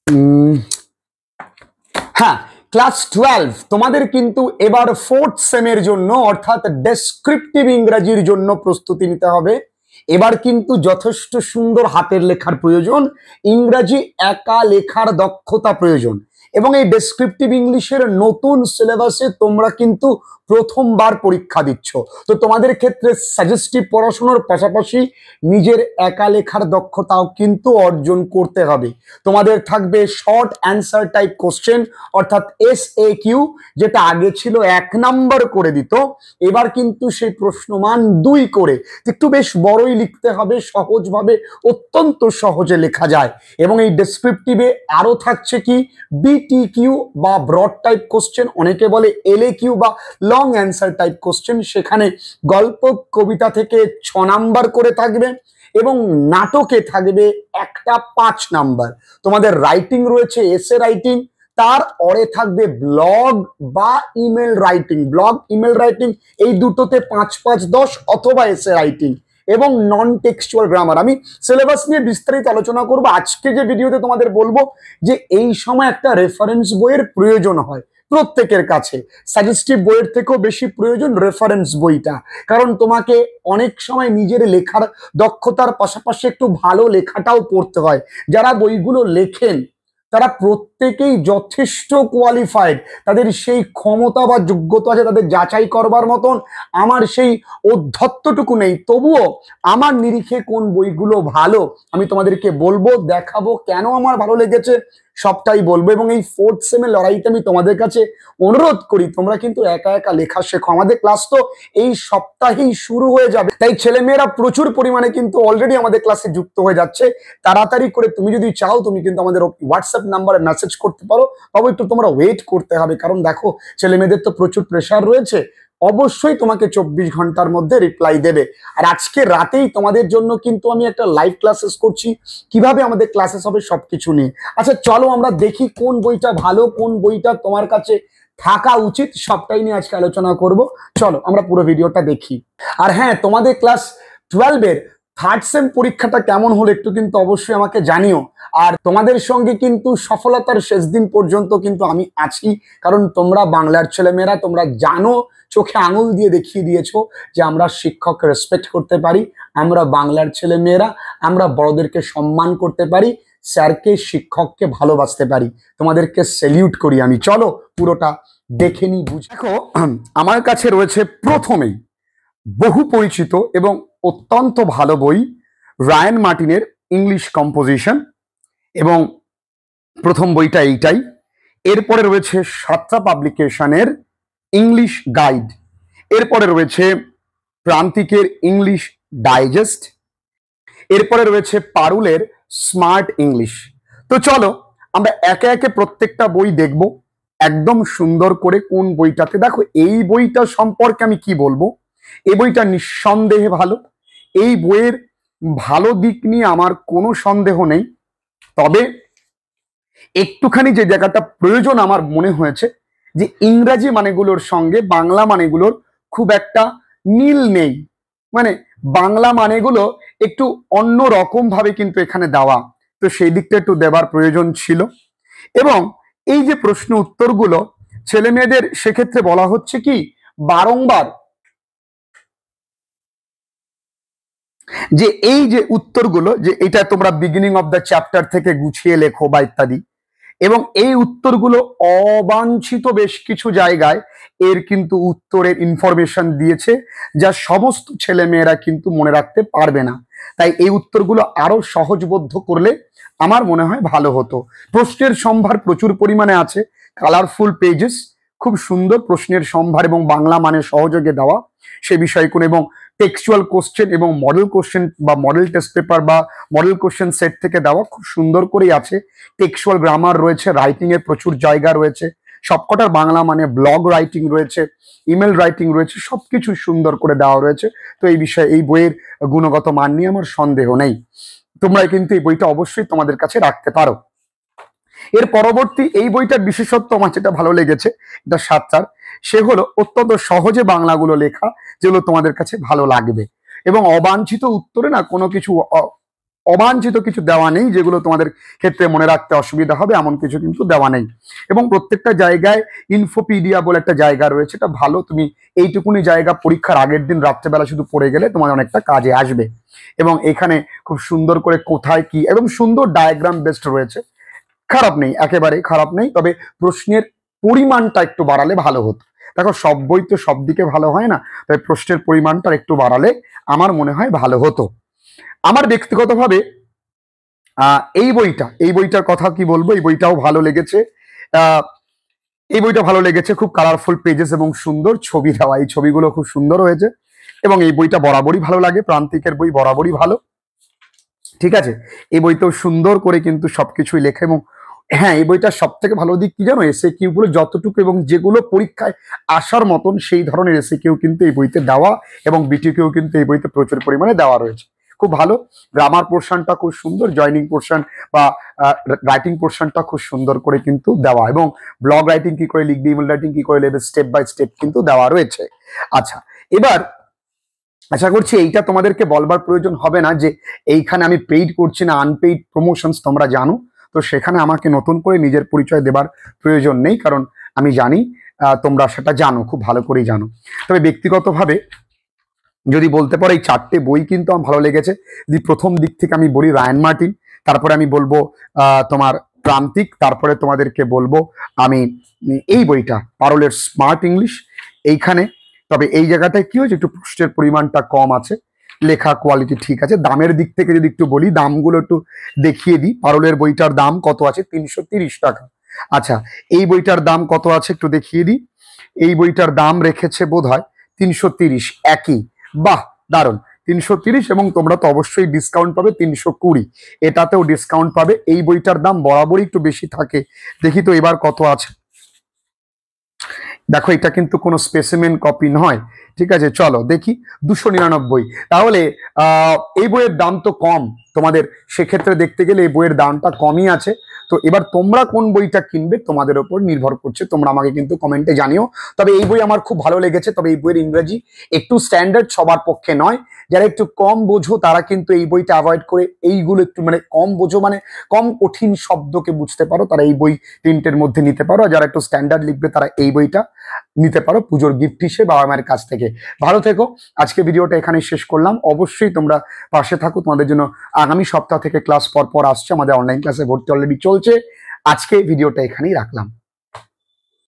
উম, হ্যাঁ, ক্লাস 12 তোমাদের কিন্তু এবার 4th সেমের জন্য অর্থাৎ ডেসক্রিপটিভ ইংরাজির জন্য প্রস্তুতি নিতে হবে। এবার কিন্তু যথেষ্ট সুন্দর হাতের লেখার প্রয়োজন, ইংরাজি একা লেখার দক্ষতা প্রয়োজন, এবং এই ডেসক্রিপটিভ ইংলিশের নতুন সিলেবাসে তোমরা কিন্তু প্রথমবার পরীক্ষা দিচ্ছ। তো তোমাদের ক্ষেত্রে সাজেস্টিভ পড়াশোনার পাশাপাশি নিজের একা লেখার দক্ষতাও কিন্তু অর্জন করতে হবে। তোমাদের থাকবে শর্ট অ্যান্সার টাইপ কোশ্চেন অর্থাৎ SAQ, যেটা আগে ছিল 1 নাম্বার করে দিত, এবার কিন্তু সেই প্রশ্নমান 2 করে, একটু বেশ বড়ই লিখতে হবে, সহজভাবে অত্যন্ত সহজে লেখা যায়। এবং এই ডেসক্রিপটিভে আরো থাকছে কি BTQ বা ব্রড টাইপ কোশ্চেন, অনেকে বলে LAQ বা লং অ্যান্সার টাইপ কোশ্চেন, সেখানে গল্প কবিতা থেকে 6 নাম্বার করে থাকবে এবং নাটকে থাকবে একটা 5 নাম্বার। তোমাদের রাইটিং রয়েছে এসে রাইটিং, তার পরে থাকবে ব্লগ বা email writing. Blog email writing এই দুটোতে 5 5 10 অথবা এসে রাইটিং এবং নন টেক্সচুয়াল গ্রামার। আমি সিলেবাস নিয়ে বিস্তারিত আলোচনা করব আজকে যে ভিডিওতে। তোমাদের বলবো যে এই সময় একটা রেফারেন্স বইয়ের প্রয়োজন হয় প্রত্যেকের কাছে, সাজেস্টিভ বইয়ের থেকেও বেশি প্রয়োজন রেফারেন্স বইটা, কারণ তোমাকে অনেক সময় নিজের লেখার দক্ষতার পাশাপাশি একটু ভালো লেখাটাও পড়তে হয়। যারা বইগুলো লেখেন তারা প্রত্যেকেই যথেষ্ট কোয়ালিফাইড, তাদের সেই ক্ষমতা বা যোগ্যতা আছে তাদের যাচাই করবার মতন। আমার সেই অধ্যত্বটুকু নেই, তবুও আমার নিরিখে কোন বইগুলো ভালো আমি তোমাদেরকে বলবো, দেখাবো, কেন আমার ভালো লেগেছে সবটাই বলবো। এবং এই 4th সেমের লড়াইতে আমি তোমাদের কাছে অনুরোধ করি, তোমরা কিন্তু একা একা লেখা শেখো। আমাদের ক্লাস তো এই সপ্তাহেই শুরু হয়ে যাবে, তাই ছেলেমেয়েরা প্রচুর পরিমাণে কিন্তু অলরেডি আমাদের ক্লাসে যুক্ত হয়ে যাচ্ছে। তাড়াতাড়ি করে তুমি যদি চাও তুমি কিন্তু আমাদের হোয়াটসঅ্যাপ নাম্বারে মেসেজ করতে পারো, তবে একটু তোমরা ওয়েট করতে হবে, কারণ দেখো ছেলে মেয়েদের তো প্রচুর প্রেশার রয়েছে, অবশ্যই তোমাকে 24 ঘন্টার মধ্যে রিপ্লাই দেবে। আর আজকে রাতেই তোমাদের জন্য কিন্তু আমি একটা লাইভ ক্লাসেস করছি, কিভাবে আমাদের ক্লাসেস হবে সবকিছু নিয়ে। আচ্ছা চলো আমরা দেখি কোন বইটা ভালো, কোন বইটা তোমার কাছে থাকা উচিত, সবটাই নিয়ে আজকে আলোচনা করব। চলো আমরা পুরো ভিডিওটা দেখি। আর হ্যাঁ, তোমাদের ক্লাস 12 এর 3rd সেম পরীক্ষাটা কেমন হলো একটু কিন্তু অবশ্যই আমাকে জানিও। আর তোমাদের সঙ্গে কিন্তু সফলতার শেষ দিন পর্যন্ত কিন্তু আমি আছি, কারণ তোমরা বাংলার ছেলেমেয়েরা, তোমরা জানো, চোখে আঙুল দিয়ে দেখিয়ে দিয়েছো যে আমরা শিক্ষককে রেসপেক্ট করতে পারি, আমরা বাংলার ছেলেমেয়েরা, আমরা বড়দেরকে সম্মান করতে পারি, স্যারকে শিক্ষককে ভালোবাসতে পারি। তোমাদেরকে স্যালিউট করি আমি। চলো পুরোটা দেখে নি, বুঝ। দেখো, আমার কাছে রয়েছে প্রথমেই বহু পরিচিত এবং অত্যন্ত ভালো বই রায়ান মার্টিনের ইংলিশ কম্পোজিশন, এবং প্রথম বইটা এইটাই। এরপরে রয়েছে সাতটা পাবলিকেশনের ইংলিশ গাইড, এরপরে রয়েছে প্রান্তিকের ইংলিশ ডাইজেস্ট, এরপরে রয়েছে পারুলের স্মার্ট ইংলিশ। তো চলো আমরা একে একে প্রত্যেকটা বই দেখব একদম সুন্দর করে। কোন বইটাতে, দেখো এই বইটা সম্পর্কে আমি কি বলবো, এই বইটা নিঃসন্দেহে ভালো, এই বইয়ের ভালো দিক নিয়ে আমার কোনো সন্দেহ নেই। তবে একটুখানি যে জায়গাটা প্রয়োজন আমার মনে হয়েছে যে ইংরাজি মানেগুলোর সঙ্গে বাংলা মানেগুলোর খুব একটা মিল নেই, মানে বাংলা মানেগুলো একটু অন্য রকম ভাবে কিন্তু এখানে দেওয়া, তো সেই দিকটা একটু দেবার প্রয়োজন ছিল। এবং এই যে প্রশ্ন উত্তরগুলো ছেলে মেয়েদের, সেক্ষেত্রে বলা হচ্ছে কি বারংবার যে এই যে উত্তরগুলো, যে এটা তোমরা বিগিনিং অফ দ্য চ্যাপ্টার থেকে গুছিয়ে লেখো বা ইত্যাদি, এবং এই উত্তরগুলো অবাঞ্ছিত বেশ কিছু জায়গায় এর কিন্তু উত্তরের ইনফরমেশন দিয়েছে, যা সমস্ত ছেলে মেয়েরা কিন্তু মনে রাখতে পারবে না। তাই এই উত্তরগুলো আরো সহজবোধ্য করলে আমার মনে হয় ভালো হতো। প্রশ্নের সম্ভার প্রচুর পরিমাণে আছে, কালারফুল পেজেস, খুব সুন্দর প্রশ্নের সম্ভার এবং বাংলা মানে সহযোগে দেওয়া সে বিষয় কোন, এবং টেক্সচুয়াল কোশ্চেন এবং মডেল কোশ্চেন বা মডেল টেস্ট পেপার বা মডেল কোশ্চেন সেট থেকে দেওয়া খুব সুন্দর করেই আছে। টেক্সচুয়াল গ্রামার রয়েছে, রাইটিং এর প্রচুর জায়গা রয়েছে, সবকটার বাংলা মানে ব্লগ রাইটিং রয়েছে, ইমেল রাইটিং রয়েছে, সবকিছু সুন্দর করে দেওয়া রয়েছে। তো এই বিষয়ে এই বইয়ের গুণগত মান নিয়ে আমার সন্দেহ নেই, তোমরা কিন্তু এই বইটা অবশ্যই তোমাদের কাছে রাখতে পারো। এর পরবর্তী এই বইটার বিশেষত্ব আমার যেটা ভালো লেগেছে, এটা সাতটার, সে হলো অত্যন্ত সহজে বাংলাগুলো লেখা, যেগুলো তোমাদের কাছে ভালো লাগবে, এবং অবাঞ্ছিত উত্তরে না কোনো কিছু অবাঞ্ছিত কিছু দেওয়া নেই যেগুলো তোমাদের ক্ষেত্রে মনে রাখতে অসুবিধা হবে, এমন কিছু কিন্তু দেওয়া নেই। এবং প্রত্যেকটা জায়গায় ইনফোপিডিয়া বলে একটা জায়গা রয়েছে, এটা ভালো। তুমি এইটুকুনি জায়গা পরীক্ষার আগের দিন রাত্রেবেলা শুধু পড়ে গেলে তোমার অনেকটা কাজে আসবে। এবং এখানে খুব সুন্দর করে কোথায় কি এবং সুন্দর ডায়াগ্রাম বেসড রয়েছে, খারাপ নেই, একেবারে খারাপ নেই। তবে প্রশ্নের পরিমাণটা একটু বাড়ালে ভালো হতো। দেখো সব বই তো সব দিকে ভালো হয় না, তবে প্রশ্নের পরিমাণটা একটু বাড়ালে আমার মনে হয় ভালো হতো। আমার ব্যক্তিগতভাবে এই বইটার কথা কি বলবো, এই বইটাও ভালো লেগেছে। এই বইটা ভালো লেগেছে, খুব কালারফুল পেজেস এবং সুন্দর ছবি দেওয়া, এই ছবিগুলো খুব সুন্দর হয়েছে। এবং এই বইটা বরাবরই ভালো লাগে, প্রান্তিকের বই বরাবরই ভালো, ঠিক আছে। এই বইতেও সুন্দর করে কিন্তু সবকিছুই লেখা। এবং হ্যাঁ, এই বইটার সব থেকে ভালো দিক কি জানো, এসে কিউ গুলো যতটুকু এবং যেগুলো পরীক্ষায় আসার মতন সেই ধরনের এসে কিউ কিন্তু এই বইতে দেওয়া, এবং বিটি কিউ কিন্তু এই বইতে প্রচুর পরিমাণে দেওয়া রয়েছে, খুব ভালো। গ্রামার পোর্শনটা খুব সুন্দর, জয়নিং পোর্শন বা রাইটিং পোর্শনটা খুব সুন্দর করে কিন্তু দেওয়া, এবং ব্লগ রাইটিং কি করে লিখবে, ইমেল রাইটিং কি করে লিখবে, স্টেপ বাই স্টেপ কিন্তু দেওয়া রয়েছে। আচ্ছা, এবার আশা করছি এইটা তোমাদেরকে বলবার প্রয়োজন হবে না যে এইখানে আমি পেইড করছি না আনপেইড প্রমোশনস, তোমরা জানো। তো সেখানে আমাকে নতুন করে নিজের পরিচয় দেবার প্রয়োজন নেই, কারণ আমি জানি তোমরা সেটা জানো, খুব ভালো করেই জানো। তবে ব্যক্তিগতভাবে যদি বলতে পারো এই 4টে বই কিন্তু আমার ভালো লেগেছে। যদি প্রথম দিক থেকে আমি বলি রায়ান মার্টিন, তারপরে আমি বলবো তোমার প্রান্তিক, তারপরে তোমাদেরকে বলবো আমি এই বইটা পারুলের স্মার্ট ইংলিশ। এইখানে তবে এই জায়গাটায় কি হয়েছে, একটু প্রশ্নের পরিমাণটা কম আছে, লেখা কোয়ালিটি ঠিক আছে। দামের দিক থেকে যদি একটু বলি, দামগুলো একটু দেখিয়ে দিই। পারুলের বইটার দাম কত আছে, 330 টাকা। আচ্ছা, এই বইটার দাম কত আছে একটু দেখিয়ে দিই। এই বইটার দাম রেখেছে বোধহয় 330, একই। বাহ, দারুণ, 330। এবং তোমরা তো অবশ্যই ডিসকাউন্ট পাবে 320, এটাতেও ডিসকাউন্ট পাবে। এই বইটার দাম বরাবরই একটু বেশি থাকে। দেখি তো এবার কত আছে। দেখো এটা কিন্তু কোনো স্পেসিমেন কপি নয়, ঠিক আছে। চলো দেখি, 299। তাহলে এই বইয়ের দাম তো কম, তোমাদের সেক্ষেত্রে দেখতে গেলে এই বইয়ের দামটা কমই আছে। তো এবার তোমরা কোন বইটা কিনবে তোমাদের ওপর নির্ভর করছে, তোমরা আমাকে কিন্তু কমেন্টে জানিও। তবে এই বই আমার খুব ভালো লেগেছে, তবে এই বইয়ের ইংরেজি একটু স্ট্যান্ডার্ড, সবার পক্ষে নয়। যারা একটু কম বোঝো তারা কিন্তু এই বইটা অ্যাভয়েড করে এইগুলো একটু মানে কম বোঝো মানে কম কঠিন শব্দকে বুঝতে পারো, তারা এই বই 3টের মধ্যে নিতে পারো। আর যারা একটু স্ট্যান্ডার্ড লিখবে তারা এই বইটা নিতে পারো পুজোর গিফট হিসেবে বাবা মায়ের কাছ থেকে। ভালো থেকো, আজকে ভিডিওটা এখানেই শেষ করলাম। অবশ্যই তোমরা পাশে থাকো, তোমাদের জন্য আগামী সপ্তাহ থেকে ক্লাস পর আসছে, আমাদের অনলাইন ক্লাসে ভর্তি অলরেডি চলছে। আজকে ভিডিওটা এখানেই রাখলাম।